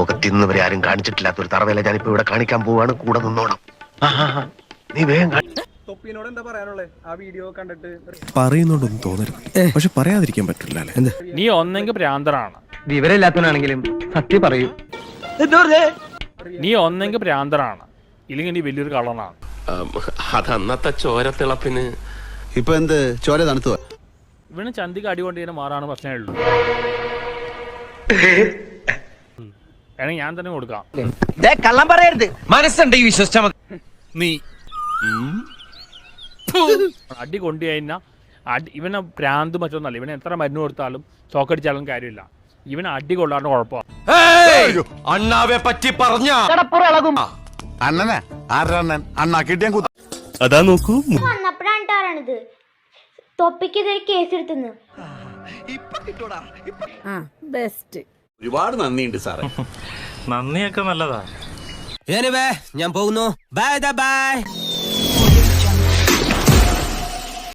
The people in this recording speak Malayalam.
ലോകത്ത് ഇന്ന് വരെ ആരും കാണിച്ചിട്ടില്ലാത്ത ഒരു തറവേല ഞാനിപ്പോ ഇവിടെ കാണിക്കാൻ പോവാണ്. കൂടെ നിന്നോണം. നീ വേഗം തൊപ്പിനോട് എന്താ പറയാനുള്ളത്? ആ വീഡിയോ കണ്ടിട്ട് പറയുന്നോണ്ടൊന്നും തോന്നരുത്, പക്ഷെ പറയാതിരിക്കാൻ പറ്റില്ല. നീ ഒന്നെങ്കിൽ ഭ്രാന്തനാണ്, വിവരമില്ലാത്തവനാണെങ്കിലും സത്യം പറയൂ. നീ ഒന്നെങ്കിൽ ഭ്രാന്തനാണ്, ഇല്ലെങ്കിൽ നീ വലിയൊരു കള്ളനാണ്. അതന്നത്തെ ചോരത്തിളപ്പിന് ഇപ്പൊ എന്ത് ചോര തണുത്തു? ഇവന് ചന്തിക്ക് അടി കൊണ്ട് തന്നെ മാറാണ് പ്രശ്നമേ ഉള്ളൂ. വേണമെങ്കിൽ ഞാൻ തന്നെ കൊടുക്കാം. കള്ളം പറയരുത്, മനസ്സുണ്ടെങ്കിൽ വിശ്വസിച്ചാ മതി. നീ അടി കൊണ്ടു കഴിഞ്ഞാൽ ഇവനെ ഭ്രാന്ത് മറ്റൊന്നല്ല. ഇവനെ എത്ര മരുന്ന് കൊടുത്താലും ചോക്കടിച്ചാലും കാര്യമില്ല. ഇവനെ അടി കൊള്ളാണ്ട് കുഴപ്പമാണ്. അണ്ണാവെ പറ്റി പറഞ്ഞ അണ്ണനാ ആരണ്ണൻ? അണ്ണാ കിട്ടിയാ അതാ നോക്കൂ. വന്നപ്പോഴാണിത് തൊപ്പിക്കെതിരെ കേസെടുത്തുന്നു. ഒരുപാട് നന്ദിയുണ്ട് സാറേ. നന്ദിയൊക്കെ നല്ലതാ. ഞാൻ പോകുന്നു. Bye bye.